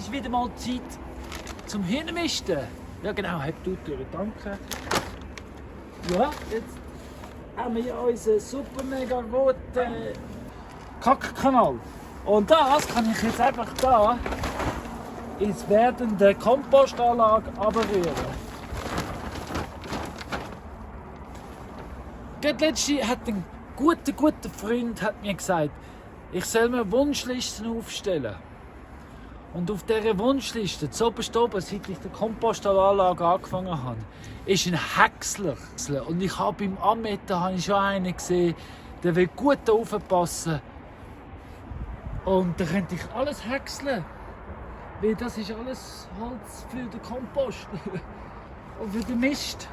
ist wieder mal Zeit zum Hirnmisten. Ja genau, habt du durch. Danke. Ja, jetzt haben wir ja unseren super mega guten Kackkanal. Und das kann ich jetzt einfach da ins werdende Kompostanlage abrühren. Gerade letztens hat ein guter Freund hat mir gesagt, ich soll mir Wunschlisten aufstellen. Und auf dieser Wunschliste, zuoberst oben, seit ich die Kompostanlage angefangen habe, ist ein Häcksler. Und ich habe beim Anmetten schon einen gesehen, der will gut aufpassen. Und da könnte ich alles häckseln. Weil das ist alles Holz für den Kompost. Und für den Mist.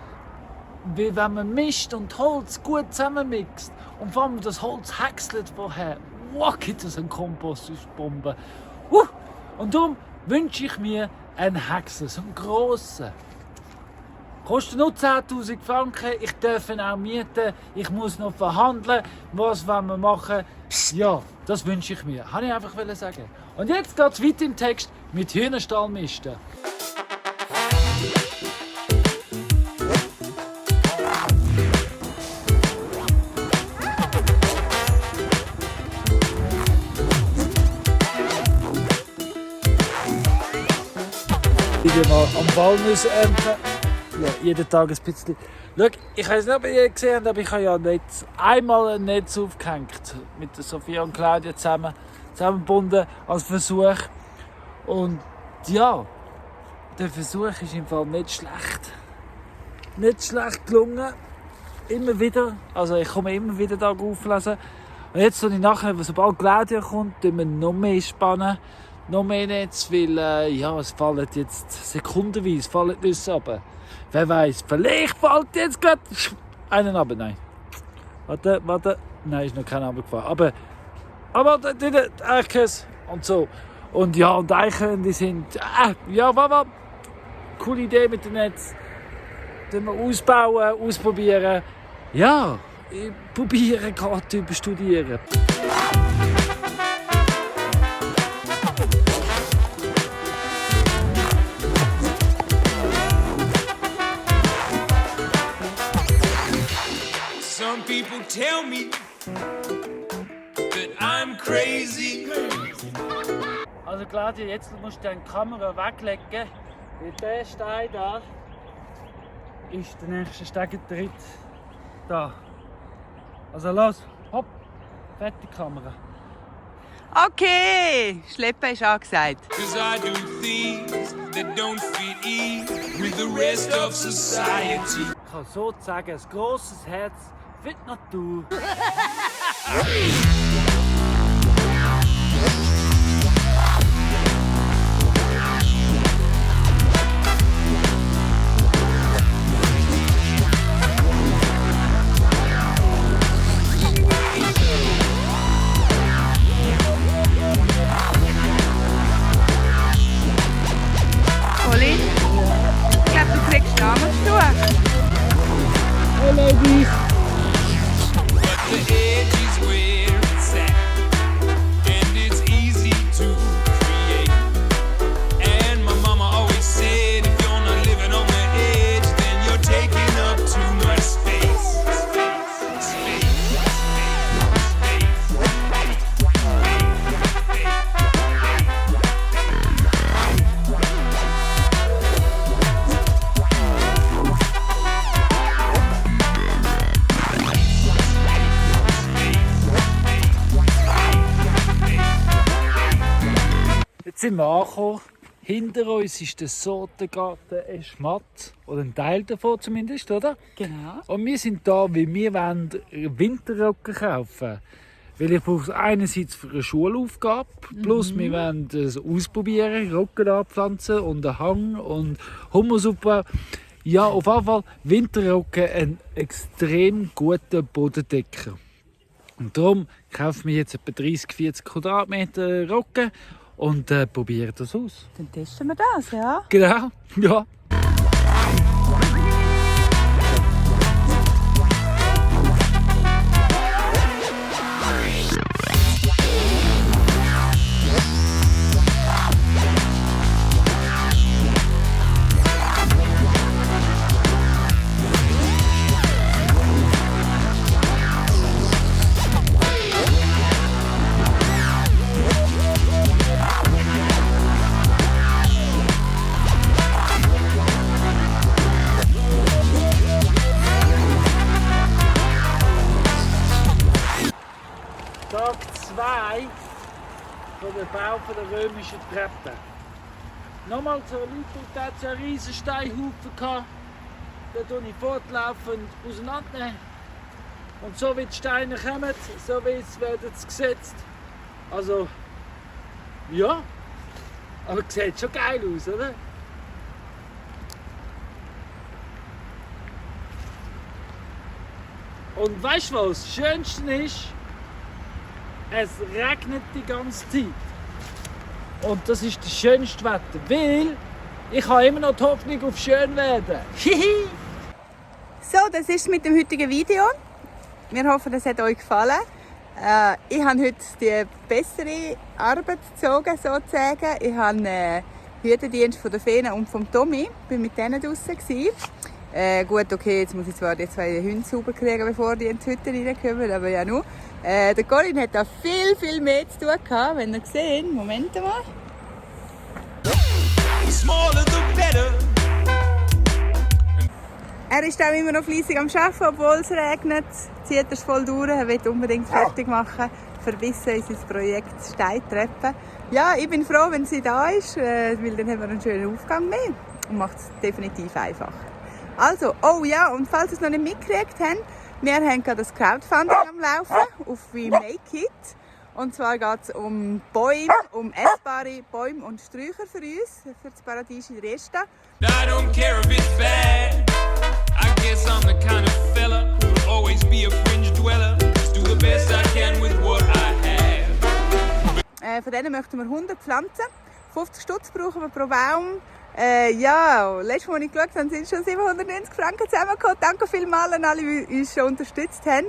Weil wenn man Mist und Holz gut zusammenmixt und vor allem das Holz häckselt vorher, wow, gibt es einen Kompost aus Bomben. Und darum wünsche ich mir einen Häcksler, so einen grossen. Kostet nur 10'000 Franken, ich darf ihn auch mieten, ich muss noch verhandeln, was wollen wir machen. Ja, das wünsche ich mir, wollte ich einfach sagen. Und jetzt geht es weiter im Text mit Hühnerstallmisten. Ich mal am Walnuss ernten. Ja, jeden Tag ein bisschen. Schau, ich weiß nicht, ob ihr gesehen habt, aber ich habe ja einmal ein Netz aufgehängt. Mit Sophia und Claudia zusammengebunden als Versuch. Und ja, der Versuch ist im Fall nicht schlecht. Nicht schlecht gelungen. Immer wieder. Also ich komme immer wieder da auflesen. Und jetzt soll ich nachher, sobald Claudia kommt, tun wir noch mehr spannen. Noch mehr Netz, weil es fallen jetzt sekundenweise Nüsse runter. Wer weiß, vielleicht fällt jetzt gerade einen runter. Nein. Warte. Nein, ist noch keiner runtergefallen. Aber die Eichen und so. Und ja, und Eichen, die sind... Coole Idee mit dem Netz. Den wir ausbauen, ausprobieren. Ja, probieren, gerade studieren. People tell me that I'm crazy. Also Claudia, jetzt musst du die Kamera weglegen, weil der Stein da ist der nächste Stegentritt da. Also los, hopp, fertig Kamera. Okay, Schleppen ist angesagt. 'Cause I do things that don't fit in with the rest of society. Ich kann sozusagen ein grosses Herz für die Natur. Colin, ich glaube, du kriegst Namen zu tun. Hey Ladies! The edge is where it's at, and it's easy to create. And my mama always said, if you're not living on the edge, then you're taking up too much space. Jetzt sind wir angekommen. Hinter uns ist der Sortengarten Eschmatt. Oder ein Teil davon zumindest, oder? Genau. Und wir sind da, weil wir wollen Winterrocken kaufen. Weil ich brauche es einerseits für eine Schulaufgabe, plus wir wollen es ausprobieren, Rocken anpflanzen und einen Hang und Hummusaufbau. Ja, auf jeden Fall Winterrocken ein extrem guter Bodendecker. Und darum kaufen wir jetzt etwa 30-40 Quadratmeter Rocken und probieren das aus. Dann testen wir das, ja? Genau, ja. der Bau der römischen Treppe. Nochmal zur Erläuterung, da hat es einen riesen Steinhaufen gehabt. Da tue ich fortlaufend auseinandernehmen. Und so wie die Steine kommen, so wie es werden sie gesetzt. Also, ja, aber es sieht schon geil aus, oder? Und weißt du was? Das Schönste ist, es regnet die ganze Zeit. Und das ist das schönste Wetter, weil ich habe immer noch die Hoffnung auf Schönwerden. So, das ist es mit dem heutigen Video. Wir hoffen, es hat euch gefallen. Ich habe heute die bessere Arbeit gezogen, sozusagen. Ich habe den Hütendienst von der Fena und vom Tommy. Ich war mit denen draußen. Gut, okay, jetzt muss ich zwar die 2 Hunde sauber kriegen, bevor die in die Hütte reinkommen, aber ja nur. Der Colin hat da viel mehr zu tun gehabt, wenn ihr seht. Moment mal. Smaller the better. Er ist auch immer noch fleissig am Arbeiten, obwohl es regnet. Zieht er voll durch, er will unbedingt fertig machen. Verbissen in sein Projekt Steintreppe. Ja, ich bin froh, wenn sie da ist, weil dann haben wir einen schönen Aufgang mehr und macht es definitiv einfacher. Also, oh ja, und falls ihr es noch nicht mitgekriegt habt, wir haben gerade das Crowdfunding am Laufen auf We Make It. Und zwar geht es um Bäume, um essbare Bäume und Sträucher für uns, für das Paradies in Dresden. I don't care if it's bad. I guess I'm the kind of fella who'll always be a fringe dweller. Just do the best I can with what I have. Von denen möchten wir 100 pflanzen. 50 Stutz brauchen wir pro Baum. Ja, letztes Mal, als ich geschaut habe, sind schon 790 Franken zusammengekommen. Danke vielmals an alle, die uns schon unterstützt haben.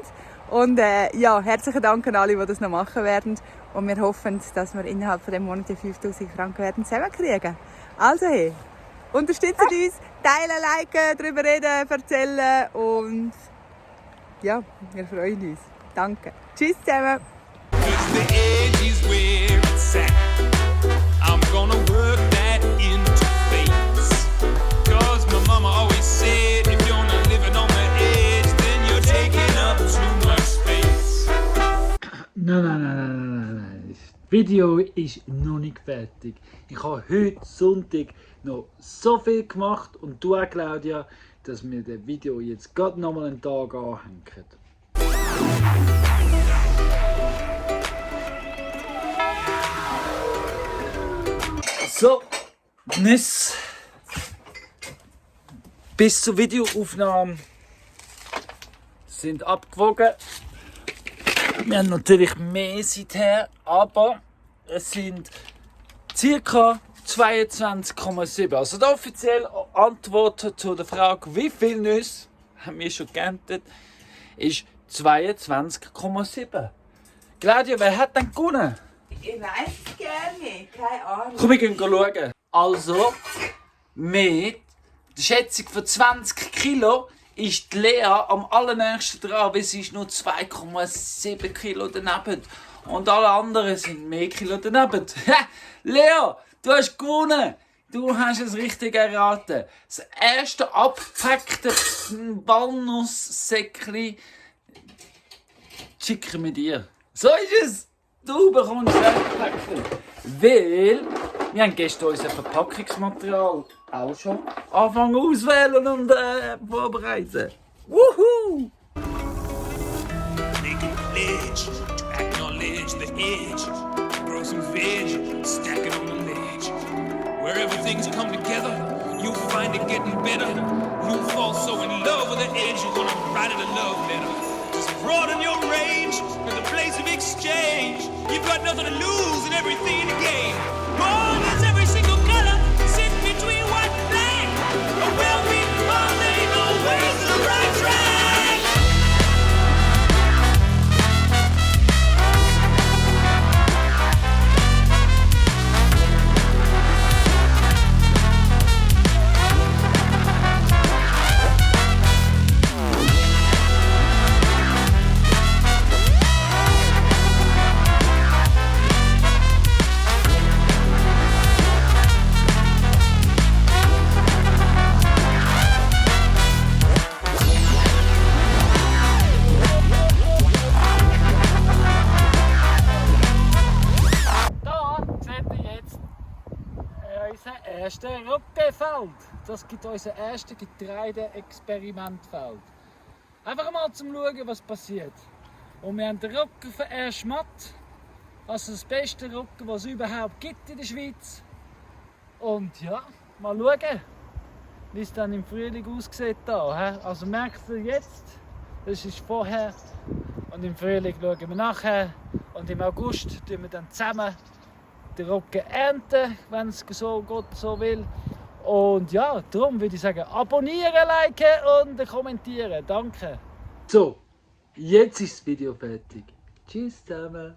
Und ja, herzlichen Dank an alle, die das noch machen werden. Und wir hoffen, dass wir innerhalb von dem Monat die 5000 Franken werden zusammenkriegen. Also hey, unterstützt uns, teilen, liken, darüber reden, erzählen und ja, wir freuen uns. Danke. Tschüss zusammen. 'Cause the edge is where it's at. I'm gonna work that into face. 'Cause my mama always said, if you're not living on the edge, then you're taking up too much space. Nein. Das Video ist noch nicht fertig. Ich habe heute Sonntag noch so viel gemacht und du auch, Claudia, dass wir das Video jetzt gerade noch mal einen Tag anhängen. So, Nüsse. Bis zur Videoaufnahme sind abgewogen. Wir haben natürlich mehr seither, aber es sind ca. 22,7. Also die offizielle Antwort zu der Frage, wie viele Nüsse haben wir schon geerntet, ist 22,7. Claudia, wer hat denn gewonnen? Ich weiß es gerne, keine Ahnung. Komm, wir gehen schauen. Also, mit der Schätzung von 20 Kilo ist die Lea am allernächsten dran, weil sie ist nur 2,7 Kilo daneben. Und alle anderen sind mehr Kilo daneben. Lea, du hast gewonnen! Du hast es richtig erraten. Das erste abgepackte Walnusssäckchen schicken wir dir. So ist es! Du bekommst das Päckchen. Weil wir haben gestern unser Verpackungsmaterial auch schon anfangen auswählen und vorbereiten. Wuhu! Make a pledge to acknowledge the edge. Grow some veg, stack it on the ledge. Where everything's come together, you'll find it getting better. You'll fall so in love with the edge, you're gonna write it a love letter. Just broaden your range to the place of exchange. You've got nothing to lose and everything to gain. Oh, there's every single color sitting between white and black. A well-being mom, they know where's the right track. Feld. Das gibt unser erstes Getreide-Experimentfeld. Einfach mal zum Schauen, was passiert. Und wir haben den Roggen von Erschmatt. Also das beste Roggen, was es überhaupt gibt in der Schweiz. Und ja, mal schauen, wie es dann im Frühling aussieht. Da, also merkt ihr jetzt, das ist vorher. Und im Frühling schauen wir nachher. Und im August tun wir dann zusammen den Roggen ernten, wenn es so Gott so will. Und ja, darum würde ich sagen, abonnieren, liken und kommentieren. Danke. So, jetzt ist das Video fertig. Tschüss zusammen.